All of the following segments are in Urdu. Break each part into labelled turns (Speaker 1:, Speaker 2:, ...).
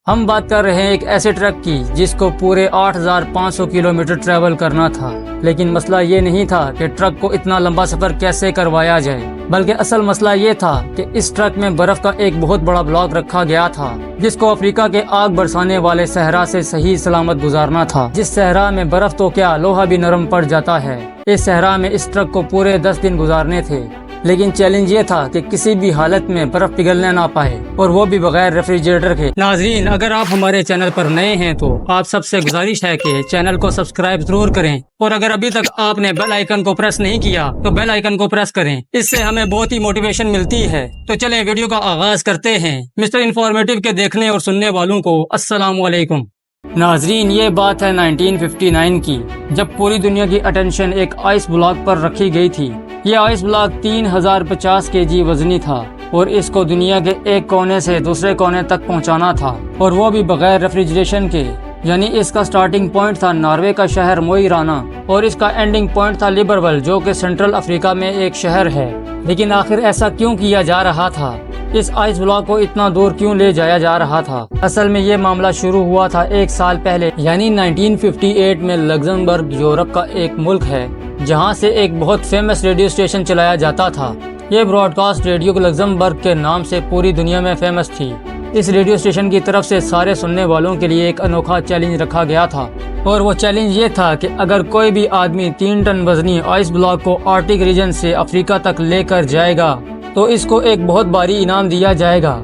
Speaker 1: ہم بات کر رہے ہیں ایک ایسے ٹرک کی جس کو پورے 8500 کلومیٹر ٹریول کرنا تھا، لیکن مسئلہ یہ نہیں تھا کہ ٹرک کو اتنا لمبا سفر کیسے کروایا جائے، بلکہ اصل مسئلہ یہ تھا کہ اس ٹرک میں برف کا ایک بہت بڑا بلاک رکھا گیا تھا جس کو افریقہ کے آگ برسانے والے صحرا سے صحیح سلامت گزارنا تھا۔ جس صحرا میں برف تو کیا لوہا بھی نرم پڑ جاتا ہے، اس صحرا میں اس ٹرک کو پورے 10 دن گزارنے تھے، لیکن چیلنج یہ تھا کہ کسی بھی حالت میں برف پگھلنے نہ پائے، اور وہ بھی بغیر ریفریجریٹر کے۔ ناظرین، اگر آپ ہمارے چینل پر نئے ہیں تو آپ سب سے گزارش ہے کہ چینل کو سبسکرائب ضرور کریں، اور اگر ابھی تک آپ نے بیل آئیکن کو پریس نہیں کیا تو بیل آئیکن کو پریس کریں، اس سے ہمیں بہت ہی موٹیویشن ملتی ہے۔ تو چلیں ویڈیو کا آغاز کرتے ہیں۔ مسٹر انفارمیٹو کے دیکھنے اور سننے والوں کو السلام علیکم۔ ناظرین، یہ بات ہے 1959 کی، جب پوری دنیا کی اٹینشن ایک آئس بلاک پر رکھی گئی تھی۔ یہ آئس بلاک 3050 kg وزنی تھا، اور اس کو دنیا کے ایک کونے سے دوسرے کونے تک پہنچانا تھا، اور وہ بھی بغیر ریفریجریشن کے۔ یعنی اس کا سٹارٹنگ پوائنٹ تھا ناروے کا شہر موئی رانا، اور اس کا اینڈنگ پوائنٹ تھا لیبرول، جو کہ سینٹرل افریقہ میں ایک شہر ہے۔ لیکن آخر ایسا کیوں کیا جا رہا تھا؟ اس آئس بلاک کو اتنا دور کیوں لے جایا جا رہا تھا؟ اصل میں یہ معاملہ شروع ہوا تھا 1 سال پہلے، یعنی 1958 میں۔ لگزمبرگ یورپ کا ایک ملک ہے جہاں سے ایک بہت فیمس ریڈیو اسٹیشن چلایا جاتا تھا۔ یہ براڈ کاسٹ ریڈیو لگزمبرگ کے نام سے پوری دنیا میں فیمس تھی۔ اس ریڈیو اسٹیشن کی طرف سے سارے سننے والوں کے لیے ایک انوکھا چیلنج رکھا گیا تھا، اور وہ چیلنج یہ تھا کہ اگر کوئی بھی آدمی 3 ٹن وزنی آئس بلاک کو آرکٹک ریجن سے افریقہ تک لے کر جائے گا تو اس کو ایک بہت بھاری انعام دیا جائے گا۔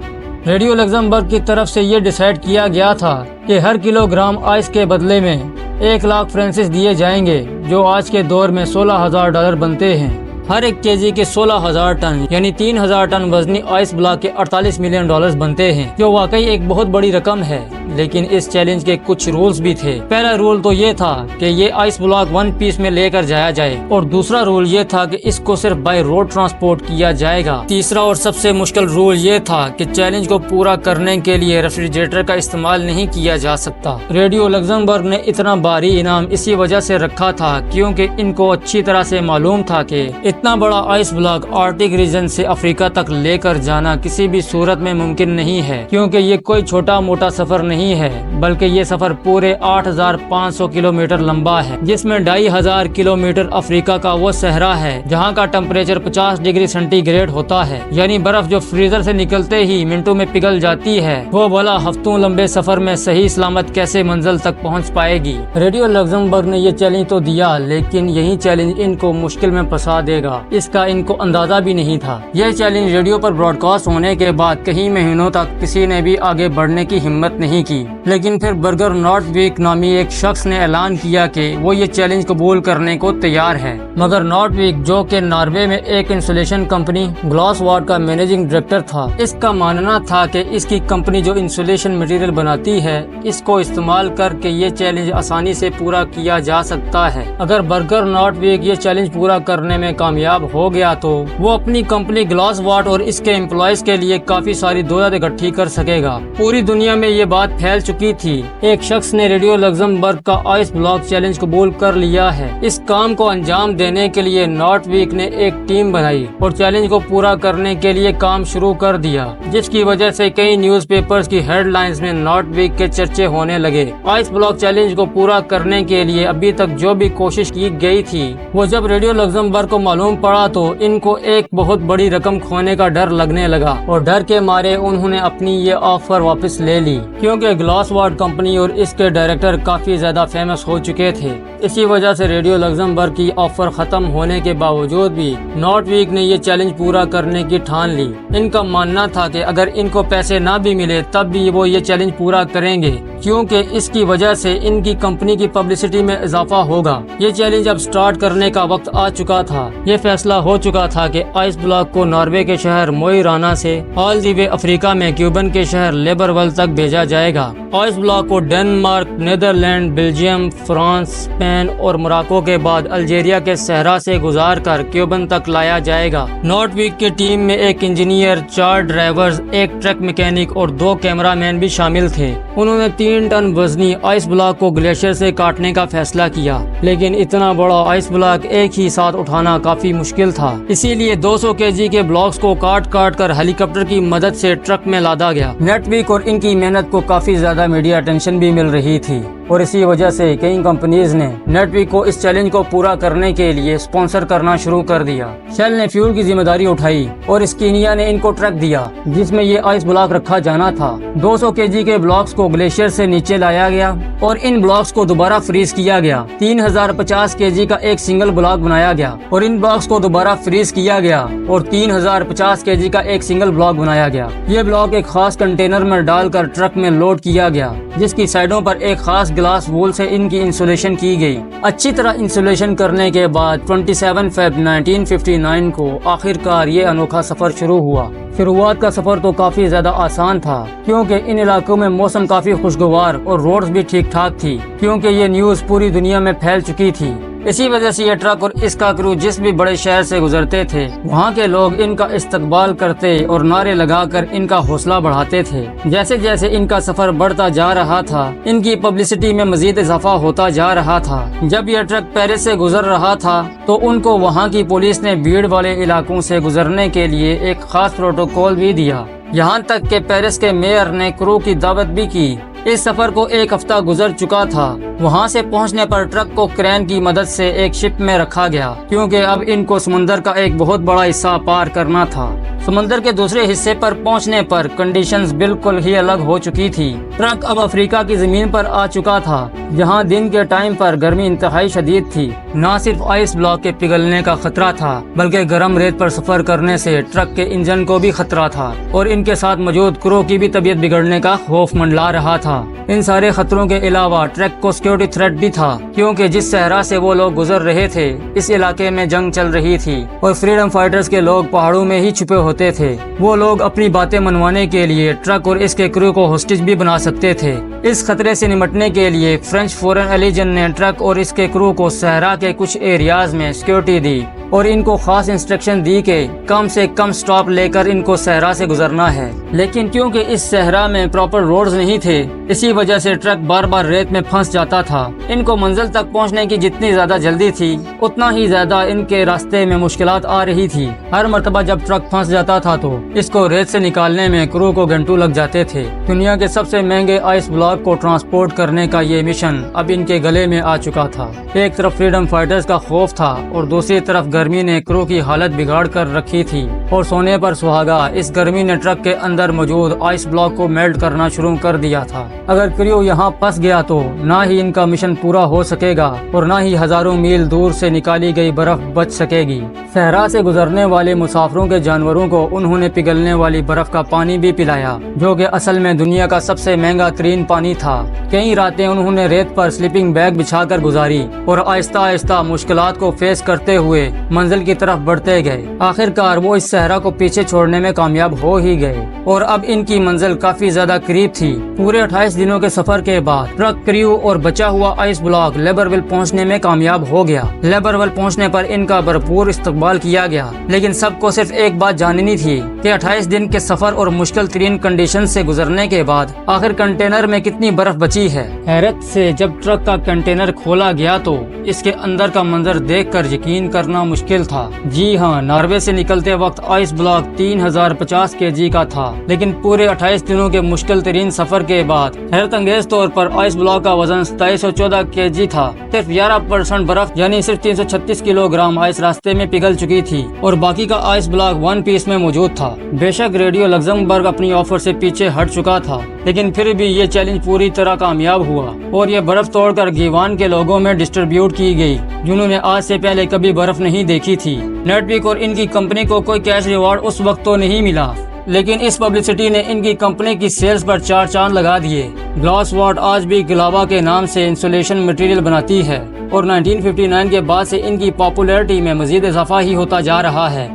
Speaker 1: ریڈیو لگزمبرگ کی طرف سے یہ ڈیسائیڈ کیا گیا تھا کہ ہر کلو گرام آئس کے بدلے میں 1 لاکھ فرانسس دیے جائیں گے، جو آج کے دور میں $16,000 بنتے ہیں۔ ہر ایک kg کے 16,000 ٹن یعنی 3,000 ٹن وزنی آئس بلاک کے $48 ملین بنتے ہیں، جو واقعی ایک بہت بڑی رقم ہے۔ لیکن اس چیلنج کے کچھ رولز بھی تھے۔ پہلا رول تو یہ تھا کہ یہ آئس بلاک 1 پیس میں لے کر جایا جائے، اور دوسرا رول یہ تھا کہ اس کو صرف بائی روڈ ٹرانسپورٹ کیا جائے گا۔ تیسرا اور سب سے مشکل رول یہ تھا کہ چیلنج کو پورا کرنے کے لیے ریفریجریٹر کا استعمال نہیں کیا جا سکتا۔ ریڈیو لگزمبرگ نے اتنا بھاری انعام اسی وجہ سے رکھا تھا کیونکہ ان کو اچھی طرح سے معلوم تھا کہ اتنا بڑا آئس بلاک آرکٹک ریجن سے افریقہ تک لے کر جانا کسی بھی صورت میں ممکن نہیں ہے، کیونکہ یہ کوئی چھوٹا موٹا سفر نہیں ہے، بلکہ یہ سفر پورے 8500 کلومیٹر لمبا ہے، جس میں 2500 کلومیٹر افریقہ کا وہ صحرا ہے جہاں کا ٹمپریچر 50 ڈگری سینٹی گریڈ ہوتا ہے۔ یعنی برف جو فریزر سے نکلتے ہی منٹوں میں پگھل جاتی ہے، وہ بھلا ہفتوں لمبے سفر میں صحیح سلامت کیسے منزل تک پہنچ پائے گی؟ ریڈیو لگزمبرگ نے یہ چیلنج تو دیا، لیکن یہی چیلنج ان کو مشکل میں پھنسا دے گا، اس کا ان کو اندازہ بھی نہیں تھا۔ یہ چیلنج ریڈیو پر براڈ کاسٹ ہونے کے بعد کئی مہینوں تک کسی نے بھی آگے بڑھنے کی ہمت نہیں کی، لیکن پھر برگر نارتھ ویک نامی ایک شخص نے اعلان کیا کہ وہ یہ چیلنج قبول کرنے کو تیار ہے۔ مگر نارتھ ویک، جو کہ ناروے میں ایک انسولیشن کمپنی گلاس وارڈ کا مینیجنگ ڈائریکٹر تھا، اس کا ماننا تھا کہ اس کی کمپنی جو انسولیشن مٹیریل بناتی ہے، اس کو استعمال کر کے یہ چیلنج آسانی سے پورا کیا جا سکتا ہے۔ اگر برگر نارتھ ویک یہ چیلنج پورا کرنے میں کامیاب ہو گیا تو وہ اپنی کمپنی گلاس وارڈ اور اس کے امپلائیز کے لیے کافی ساری دولت اکٹھی کر سکے گا۔ پوری دنیا میں یہ بات پھیل چکی تھی۔ ایک شخص نے ریڈیو لگزمبرگ کا آئس بلاک چیلنج قبول کر لیا ہے۔ اس کام کو انجام دینے کے لیے نارتھ ویک نے ایک ٹیم بنائی اور چیلنج کو پورا کرنے کے لیے کام شروع کر دیا، جس کی وجہ سے کئی نیوز پیپرز کی ہیڈ لائنز میں نارتھ ویک کے چرچے ہونے لگے۔ آئس بلاک چیلنج کو پورا کرنے کے لیے ابھی تک جو بھی کوشش کی گئی تھی، وہ جب ریڈیو لگزمبرگ کو معلوم پڑا تو ان کو ایک بہت بڑی رقم کھونے کا ڈر لگنے لگا، اور ڈر کے مارے انہوں نے اپنی یہ آفر واپس لے لی، کیونکہ گلاس وارڈ کمپنی اور اس کے ڈائریکٹر کافی زیادہ فیمس ہو چکے تھے۔ اسی وجہ سے ریڈیو لگزمبرگ کی آفر ختم ہونے کے باوجود بھی نارتھ ویک نے یہ چیلنج پورا کرنے کی ٹھان لی۔ ان کا ماننا تھا کہ اگر ان کو پیسے نہ بھی ملے تب بھی وہ یہ چیلنج پورا کریں گے، کیونکہ اس کی وجہ سے ان کی کمپنی کی پبلسٹی میں اضافہ ہوگا۔ یہ چیلنج اب سٹارٹ کرنے کا وقت آ چکا تھا۔ یہ فیصلہ ہو چکا تھا کہ آئس بلاک کو ناروے کے شہر موئی رانا سے آل دی وے افریقہ میں کیوبن کے شہر لیبرول تک بھیجا جائے گا۔ آئس بلاک کو Denmark, Netherlands, Belgium, France, Spain Spain اور موراکو کے بعد الجیریا کے صحرا سے گزار کر کیوبن تک لایا جائے گا۔ نارتھ ویک کی ٹیم میں ایک انجینئر، 4 ڈرائیورز، ایک ٹرک میکینک اور 2 کیمرہ مین بھی شامل تھے۔ انہوں نے 3 ٹن وزنی آئس بلاک کو گلیشیئر سے کاٹنے کا فیصلہ کیا، لیکن اتنا بڑا آئس بلاک ایک ہی ساتھ اٹھانا کافی مشکل تھا، اسی لیے 200 kg کے بلاکس کو کاٹ کر ہیلی کاپٹر کی مدد سے ٹرک میں لادا گیا۔ نیٹ ویک اور ان کی محنت کو کافی زیادہ میڈیا اٹینشن بھی مل رہی تھی، اور اسی وجہ سے کئی کمپنیز نے نیٹ ویک کو اس چیلنج کو پورا کرنے کے لیے اسپانسر کرنا شروع کر دیا۔ شیل نے فیول کی ذمہ داری اٹھائی اور اسکینیا نے ان کو ٹرک دیا جس میں یہ آئس بلاک رکھا جانا تھا۔ 200 kg کے بلاکس کو گلیشیئر سے نیچے لایا گیا اور ان بلاکس کو دوبارہ فریز کیا گیا۔ 3050 kg کا ایک سنگل بلاک بنایا گیا اور ان بلاکس کو دوبارہ فریز کیا گیا اور 3050 kg کا ایک سنگل بلاک بنایا گیا۔ یہ بلاک ایک خاص کنٹینر میں ڈال کر ٹرک میں لوڈ کیا گیا، جس کی سائڈوں پر ایک خاص گلاس وول سے ان کی انسولیشن کی گئی۔ اچھی طرح انسولیشن کرنے کے بعد 27 فیب 1959 کو آخر کار یہ انوکھا سفر شروع ہوا۔ شروعات کا سفر تو کافی زیادہ آسان تھا، کیونکہ ان علاقوں میں موسم کافی خوشگوار اور روڈز بھی ٹھیک ٹھاک تھی، کیونکہ یہ نیوز پوری دنیا میں پھیل چکی تھی۔ اسی وجہ سے یہ ٹرک اور اس کا کرو جس بھی بڑے شہر سے گزرتے تھے، وہاں کے لوگ ان کا استقبال کرتے اور نعرے لگا کر ان کا حوصلہ بڑھاتے تھے۔ جیسے جیسے ان کا سفر بڑھتا جا رہا تھا، ان کی پبلسٹی میں مزید اضافہ ہوتا جا رہا تھا۔ جب یہ ٹرک پیرس سے گزر رہا تھا تو ان کو وہاں کی پولیس نے بھیڑ والے علاقوں سے گزرنے کے لیے ایک خاص پروٹوکول بھی دیا، یہاں تک کہ پیرس کے میئر نے کرو کی دعوت بھی کی۔ اس سفر کو 1 ہفتہ گزر چکا تھا۔ وہاں سے پہنچنے پر ٹرک کو کرین کی مدد سے ایک شپ میں رکھا گیا، کیونکہ اب ان کو سمندر کا ایک بہت بڑا حصہ پار کرنا تھا۔ سمندر کے دوسرے حصے پر پہنچنے پر کنڈیشنز بالکل ہی الگ ہو چکی تھی۔ ٹرک اب افریقہ کی زمین پر آ چکا تھا، جہاں دن کے ٹائم پر گرمی انتہائی شدید تھی۔ نہ صرف آئس بلاک کے پگھلنے کا خطرہ تھا، بلکہ گرم ریت پر سفر کرنے سے ٹرک کے انجن کو بھی خطرہ تھا، اور ان کے ساتھ موجود کرو کی بھی طبیعت بگڑنے کا خوف منڈلا رہا تھا۔ ان سارے خطروں کے علاوہ ٹرک کو سیکیورٹی تھریٹ بھی تھا، کیونکہ جس صحرا سے وہ لوگ گزر رہے تھے اس علاقے میں جنگ چل رہی تھی اور فریڈم فائٹرز کے لوگ پہاڑوں میں ہی چھپے ہوتے تھے۔ وہ لوگ اپنی باتیں منوانے کے لیے ٹرک اور اس کے کرو کو ہوسٹیج بھی بنا سکتے تھے۔ اس خطرے سے نمٹنے کے لیے فرینچ فورن ایلیجن نے ٹرک اور اس کے کرو کو صحرا کے کچھ ایریاز میں سیکیورٹی دی اور ان کو خاص انسٹرکشن دی کہ کم سے کم سٹاپ لے کر ان کو صحرا سے گزرنا ہے۔ لیکن کیونکہ اس صحرا میں پراپر روڈز نہیں تھے، اسی وجہ سے ٹرک بار بار ریت میں پھنس جاتا تھا۔ ان کو منزل تک پہنچنے کی جتنی زیادہ جلدی تھی، اتنا ہی زیادہ ان کے راستے میں مشکلات آ رہی تھی۔ ہر مرتبہ جب ٹرک پھنس جاتا تھا تو اس کو ریت سے نکالنے میں کرو کو گھنٹوں لگ جاتے تھے۔ دنیا کے سب سے مہنگے آئس بلاک کو ٹرانسپورٹ کرنے کا یہ مشن اب ان کے گلے میں آ چکا تھا۔ ایک طرف فریڈم فائٹرز کا خوف تھا اور دوسری طرف گرمی نے کرو کی حالت بگاڑ کر رکھی تھی، اور سونے پر سہاگا اس گرمی نے ٹرک کے اندر موجود آئس بلاک کو میلٹ کرنا شروع کر دیا تھا۔ اگر کرو یہاں پھنس گیا تو نہ ہی ان کا مشن پورا ہو سکے گا اور نہ ہی ہزاروں میل دور سے نکالی گئی برف بچ سکے گی۔ صحرا سے گزرنے والے مسافروں کے جانوروں کو انہوں نے پگھلنے والی برف کا پانی بھی پلایا، جو کہ اصل میں دنیا کا سب سے مہنگا ترین پانی تھا۔ کئی راتیں انہوں نے ریت پر سلیپنگ بیگ بچھا کر گزاری اور آہستہ آہستہ مشکلات کو فیس کرتے ہوئے منزل کی طرف بڑھتے گئے۔ آخر کار وہ اس صحرا کو پیچھے چھوڑنے میں کامیاب ہو ہی گئے اور اب ان کی منزل کافی زیادہ قریب تھی۔ پورے 28 دنوں کے سفر کے بعد ٹرک، کریو اور بچا ہوا آئس بلاک لیبرول پہنچنے میں کامیاب ہو گیا۔ لیبرول پہنچنے پر ان کا بھرپور استقبال کیا گیا، لیکن سب کو صرف ایک بات جاننی تھی کہ 28 دن کے سفر اور مشکل ترین کنڈیشن سے گزرنے کے بعد آخر کنٹینر میں کتنی برف بچی ہے۔ حیرت سے جب ٹرک کا کنٹینر کھولا گیا تو اس کے اندر کا منظر دیکھ کر یقین کرنا مشکل تھا۔ جی ہاں، ناروے سے نکلتے وقت آئس بلاک 3050 kg کا تھا، لیکن پورے 28 دنوں کے مشکل ترین سفر کے بعد حیرت انگیز طور پر آئس بلاک کا وزن 2714 kg تھا۔ صرف 11% برف یعنی صرف 336 کلو گرام آئس راستے میں پگھل چکی تھی اور باقی کا آئس بلاک 1 پیس میں موجود تھا۔ بے شک ریڈیو لگزمبرگ اپنی آفر سے پیچھے ہٹ چکا تھا، لیکن پھر بھی یہ چیلنج پوری طرح کامیاب ہوا اور یہ برف توڑ کر گیوان کے لوگوں میں ڈسٹریبیوٹ کی گئی، جنہوں نے آج سے پہلے کبھی برف نہیں دیکھی تھی۔ نیٹ ویک اور ان کی کمپنی کو کوئی کیش ریوارڈ اس وقت تو نہیں ملا، لیکن اس پبلسٹی نے ان کی کمپنی کی سیلز پر 4 چاند لگا دیے۔ گلاس واٹ آج بھی گلاوا کے نام سے انسولیشن مٹیریل بناتی ہے اور 1959 کے بعد سے ان کی پاپولیرٹی میں مزید اضافہ ہی ہوتا جا رہا ہے۔